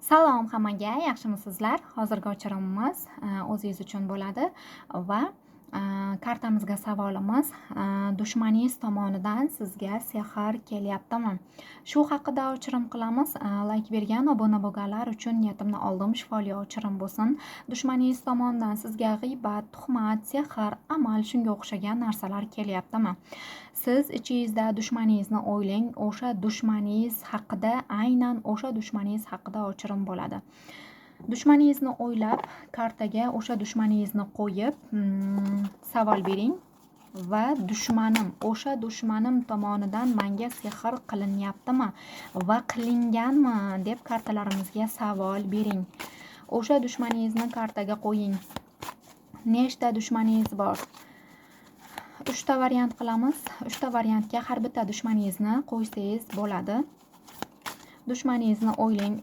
Salom hammaga, yaxshimisizlar? Hozirgi o'chirimimiz o'zingiz uchun bo'ladi va kartamizga savolimiz dushmaningiz tomonidan sizga sehr kelyaptimi? Shu haqida o'chirim qilamiz. Like bergan, obuna bo'lganlar uchun niyatimni oldim, shifoli o'chirim bo'lsin. Dushmaningiz tomonidan sizga g'iybat, tuhmat, sehr, amal shunga o'xshagan narsalar kelyaptimi? Siz ichingizda dushmaningizni o'ylang, o'sha dushmaningiz haqida, aynan o'sha dushmaningiz haqida o'chirim bo'ladi. Dushmaningizni o'ylab, kartaga o'sha dushmaningizni qo'yib, savol bering va o'sha dushmanim tomonidan menga sehr qilinyaptimi va qilinganmi deb kartalarimizga savol bering. O'sha dushmaningizni kartaga qo'ying. Nechta dushmaningiz bor? 3 ta variant qilamiz. 3 ta variantga har bitta dushmaningizni qo'ysangiz bo'ladi. Dushmaningizni o'ylang,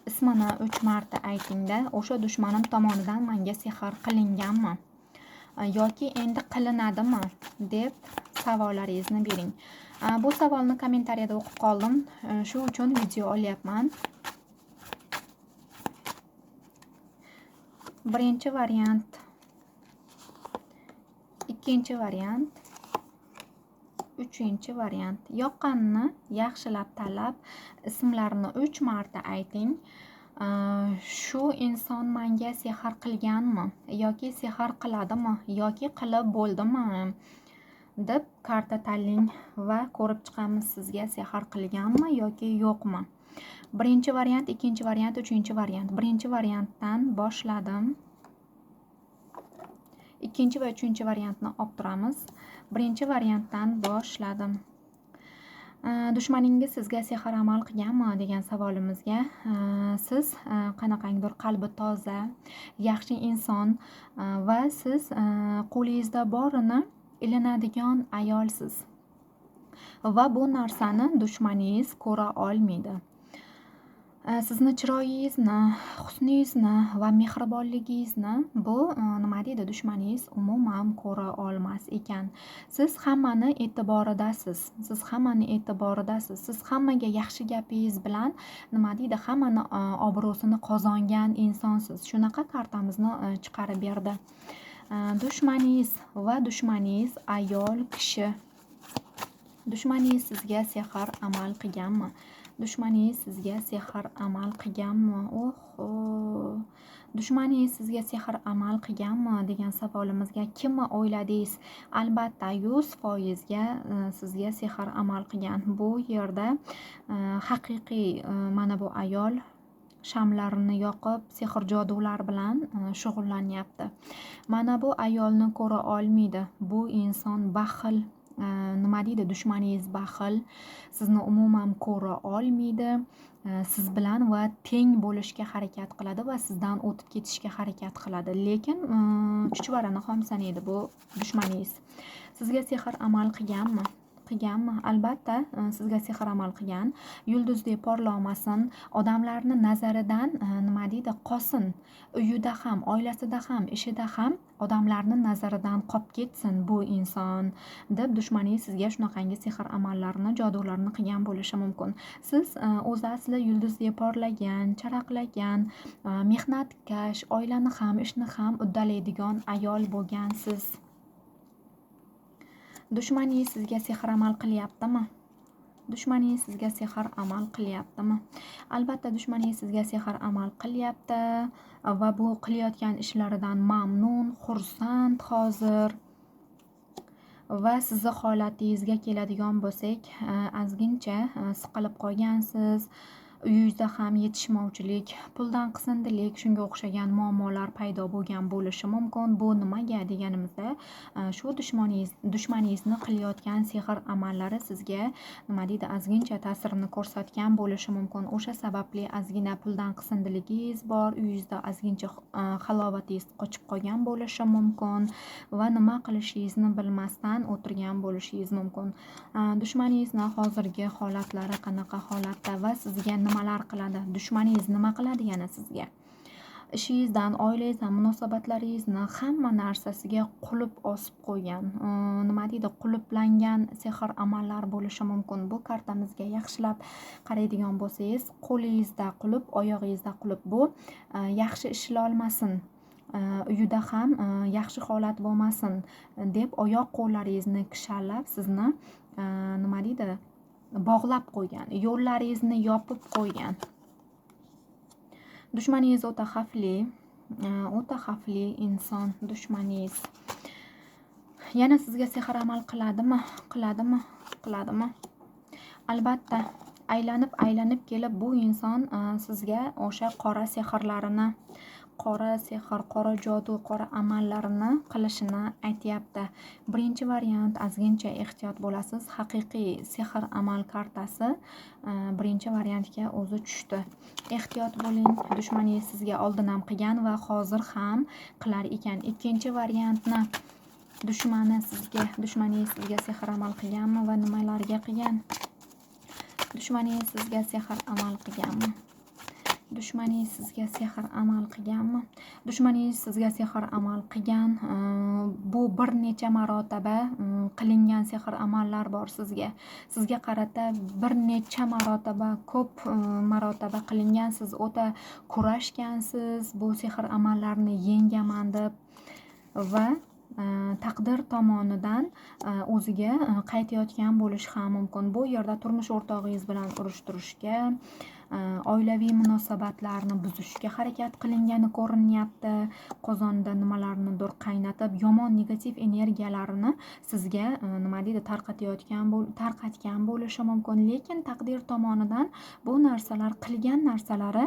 ismini 3 marta aytingda, o'sha dushmanim tomonidan menga sehr qilinganmi yoki endi qilinadimi deb savollaringizni bering. Bu savolni kommentariyada o'qib qoldim, shu uchun video olyapman. Birinchi variant, ikkinchi variant, uchinchi variant. Yoqqanini yaxshilab tanlab, ismlarini 3 marta ayting. Shu inson menga sehr qilganmi yoki sehr qiladimi yoki qilib bo'ldimi deb karta tanlang va ko'rib chiqamiz sizga sehr qilganmi yoki yo'qmi. Birinchi variant, ikkinchi variant, uchinchi variant. Birinchi variantdan boshladim. Ikkinchi va uchinchi variantni olib turamiz. Birinchi variantdan boshladim. Dushmaningiz sizga sehr amal qilganmi degan savolimizga siz qanaqangidir qalbi toza, yaxshi inson va siz qo'lingizda borini ilinadigan ayolsiz. Va bu narsani dushmaningiz ko'ra olmaydi. Sizni chiroyingizni, husningizni va mehribonligingizni bu nima deydi, dushmaningiz umuman ko'ra olmas ekan. Siz hammani e'tiboridasiz. Siz hammani e'tiboridasiz. Siz hammaga yaxshi gapingiz bilan nima deydi, hammani obro'sini qozongan insonsiz. Shunaqa kartamizni chiqarib berdi. Dushmaningiz va dushmaningiz ayol kishi. Dushmaningiz sizga sehr amal qilganmi? Dushmaningiz sizga sehr amal qilganmi? Dushmaningiz sizga sehr amal qilganmi degan savolimizga kimni o'yladingiz? Albatta 100% ga sizga sehr amal qilgan. Bu yerda haqiqiy mana bu ayol shamlarini yoqib, sehr jodular bilan shug'ullanyapti. Mana bu ayolni ko'ra olmaydi. Bu inson baxil. Nima deydi, dushmaningiz baxil, sizni umuman ko'ra olmaydi, siz bilan va teng bo'lishga harakat qiladi va sizdan o'tib ketishga harakat qiladi. Lekin chuchvarani xom sanaydi bu dushmaningiz. Sizga sehr amal qilganmi? Albatta sizga sehr amal qilgan. Yulduzdek porlamasin, odamlarni nazaridan nima deydi, qosin. Uyida ham, oilasida ham, ishida ham odamlarni nazaridan qolib ketsin bu inson deb dushmaningiz sizga shunaqangi sehr amallarni, jodularni qilgan bo'lishi mumkin. Siz o'zi asli yulduzdek porlagan, charaqlagan, mehnatkash, oilani ham, ishni ham uddalaydigan ayol bo'lgansiz. Dushmaningiz sizga sehr amal qilyaptimi? Dushmaningiz sizga sehr amal qilyaptimi? Albatta dushmaningiz sizga sehr amal qilyapti va bu qilayotgan ishlaridan mamnun, xursand hozir. Va sizni holatingizga keladigan bo'lsak, ozgincha siqilib qolgansiz. Uyingizda ham yetishmovchilik, puldan qisindilik, shunga o'xshagan muammolar paydo bo'lgan bo'lishi mumkin. Bu nimaga deganimizda, shu dushmaningizni qilayotgan sehr amallari sizga nima deydi, ozgincha ta'sirini ko'rsatgan bo'lishi mumkin. O'sha sababli ozgina puldan qisindiligingiz bor, uyingizda ozgincha halovatingiz qochib qolgan bo'lishi mumkin va nima qilishingizni bilmasdan o'tirgan bo'lishingiz mumkin. Dushmaningizni hozirgi holatlari qanaqa holatda va sizga nimalar qiladi? Dushmaningiz nima qiladi yana sizga? ishingizdan, oilangizdan, munosabatlaringizni hamma narsasiga qulf osib qo'ygan, nima deydi, qulflangan sehr amallar bo'lishi mumkin. Bu kartamizga yaxshilab qaraydigan bo'lsangiz, qo'lingizda qulf, oyog'ingizda qulf. Bu yaxshi ishlolmasin, uyida ham yaxshi holat bo'lmasin deb oyoq qo'llaringizni kishallab sizni nima deydi, bog'lab qo'ygan, yo'llaringizni yopib qo'ygan. Dushmaningiz o'ta xavfli inson dushmaningiz. Yana sizga sehr amal qiladimi? Albatta, aylanib kelib bu inson sizga o'sha qora sehrlarini, qora sehr, qora jodu, qora amallarini qilishini aytyapti. Birinchi variant, ozgincha ehtiyot bo'lasiz. Haqiqiy sehr amal kartasi birinchi variantga o'zi tushdi. Ehtiyot bo'ling, dushmaningiz sizga oldin ham qilgan va hozir ham qilar ekan. Ikkinchi variantni, dushmaningiz sizga sehr amal qilganmi va nimalarga qilgan? Dushmaningiz sizga sehr amal qilganmi? Dushmaningiz sizga sehr amal qilganmi? Dushmaningiz sizga sehr amal qilgan. Bu bir necha marotaba qilingan sehr amallar bor sizga. Sizga qarata bir necha marotaba, ko'p marotaba qilingan. Siz o'ta kurashgansiz bu sehr amallarni yengaman deb va taqdir tomonidan o'ziga qaytayotgan bo'lishi ham mumkin. Bu yerda turmush o'rtog'ingiz bilan urush turishga, oilaviy munosabatlarni buzishga harakat qilingani ko'rinyapti. Qozonda nimalarnidir qaynatib, yomon negativ energiyalarini sizga nima deydi, tarqatgan bo'lishi mumkin. Lekin taqdir tomonidan bu narsalar, qilgan narsalari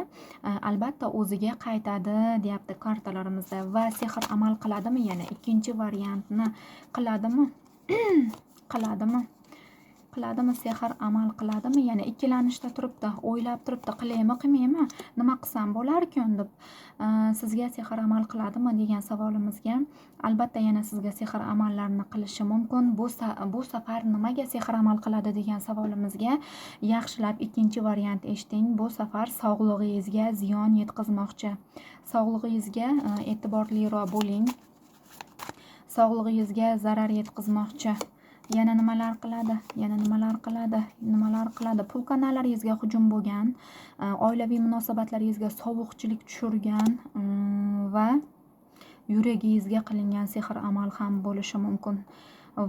albatta o'ziga qaytadi deyapti kartalarimizda. Va sehr amal qiladimi? Yana ikkinchi variantni qiladimi? Qiladimi, sehr amal qiladimi? Yana ikkilanishda turibdi, o'ylab turibdi, qilaymi, qilmaymi, nima qilsam bo'larkan deb. Sizga sehr amal qiladimi degan savolimizga albatta yana sizga sehr amallarni qilishi mumkin. Bu safar nimaga sehr amal qiladi degan savolimizga yaxshilab ikkinchi variant eshiting. Bu safar sog'lig'ingizga ziyon yetkazmoqchi. Sog'lig'ingizga e'tiborliroq bo'ling. Sog'lig'ingizga zarar yetkazmoqchi. Yana nimalar qiladi? Pul kanallaringizga hujum bo'lgan, oilaviy munosabatlaringizga sovuqchilik tushirgan va yuragingizga qilingan sehr amal ham bo'lishi mumkin.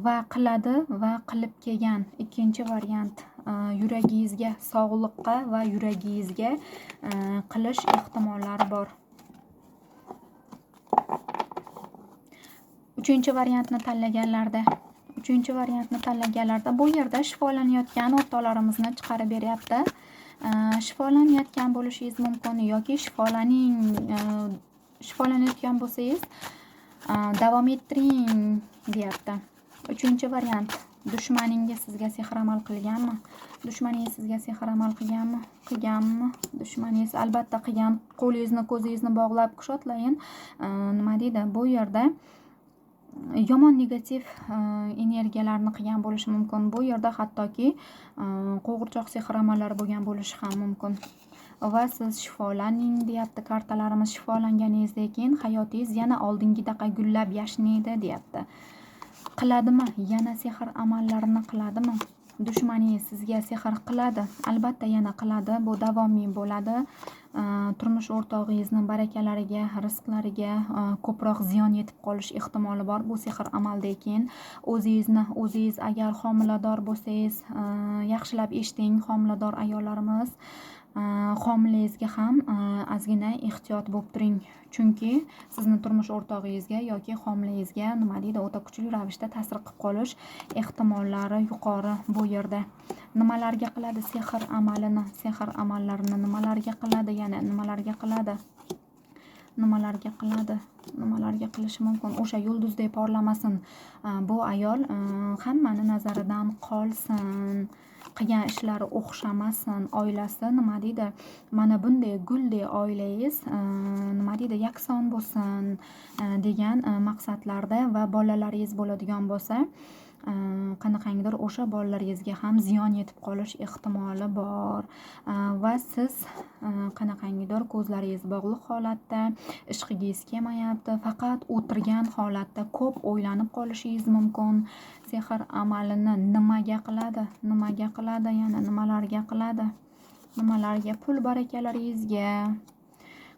Va qiladi va qilib kelgan. Ikkinchi variant, yuragingizga, sog'liqqa va yuragingizga qilish ehtimollari bor. Uchinchi variantni tanlaganlarda bu yerda shifolanayotgan o'rtoqlarimizni chiqarib beryapti. Shifolanayotgan bo'lishingiz mumkin yoki shifolanayotgan bo'lsangiz davom ettiring deyapti. Uchinchi variant, dushmaningiz sizga sehr amal qilganmi? Dushmaningiz albatta qilgan. Qo'lingizni, ko'zingizni bog'lab kushotlayin. Nima deydi, bu yerda yomon negativ energiyalarni qilgan bo'lishi mumkin. Bu yerda hattoki qo'g'irchoq sehr amallari bo'lgan bo'lishi ham mumkin. Va siz shifolaning deyapti kartalarimiz. Shifolanganingizdan keyin hayotingiz yana oldingidaqa gullab yashnaydi deyapti. Qiladimi? Yana sehr amallarini qiladimi? Dushmaningiz sizga sehr qiladi. Albatta yana qiladi. Bu davomiy bo'ladi. Turmush o'rtog'ingizni barakalariga, rizqlariga ko'proq ziyon yetib qolish ehtimoli bor bu sehr amaldan keyin. O'zingiz agar homilador bo'lsangiz, yaxshilab eshiting, homilador ayollarimiz, homilangizga ham ozgina ehtiyot bo'lib turing. Chunki sizni turmush o'rtog'ingizga yoki homilangizga nima deydi, o'ta kuchli ravishda ta'sir qilib qolish ehtimollari yuqori bu yerda. Nimalarga qiladi sehr amalini? Sehr amallarini nimalarga qiladi? Yana nimalarga qilishi mumkin? O'sha yulduzdek porlamasin. Bu ayol hammani nazaridan qolsin. Qilgan ishlari o'xshamasin, oilasi nima deydi, mana bunday guldek oilangiz nima deydi, yakson bo'lsin degan maqsadlarda va bolalaringiz bo'ladigan bo'lsa, qanaqangidir o'sha bolalaringizga ham ziyon yetib qolish ehtimoli bor va siz qanaqangidir ko'zlaringiz bog'liq holatda, ishqigingiz kelmayapti, faqat o'tirgan holatda ko'p o'ylanib qolishingiz mumkin. Sehr amalini nimaga qiladi? Nimaga qiladi? Yana nimalarga qiladi? Nimalarga? Pul barakalaringizga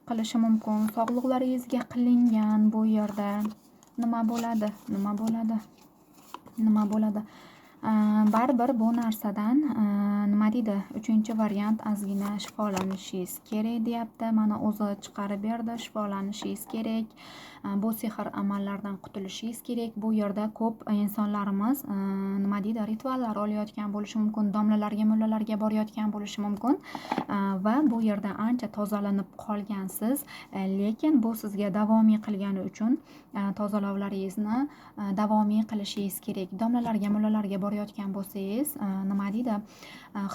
qilishi mumkin. Sog'liqlaringizga qilingan bu yerda nima bo'ladi? Nima bo'ladi? Nima bo'ladi? Baribir bu narsadan nima deydi? 3-variant ozgina shifolanishingiz kerak deyapti. Mana o'zi chiqarib berdi, shifolanishingiz kerak. Bu sehr amallardan qutulishingiz kerak. Bu yerda ko'p insonlarimiz nima deydi? Rituallar olayotgan bo'lishi mumkin, domlalarga, mullalarga borayotgan bo'lishi mumkin va bu yerda ancha tozalanib qolgansiz, lekin bu sizga davomiy qilgani uchun tozalovlaringizni davomiy qilishingiz kerak. Domlalarga, mullalarga borayotgan bo'lsangiz, nima deydi?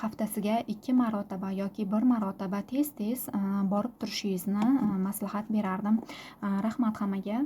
Haftasiga 2 marotaba yoki 1 marotaba tez-tez borib turishingizni maslahat berardim. Rahmat hammaga.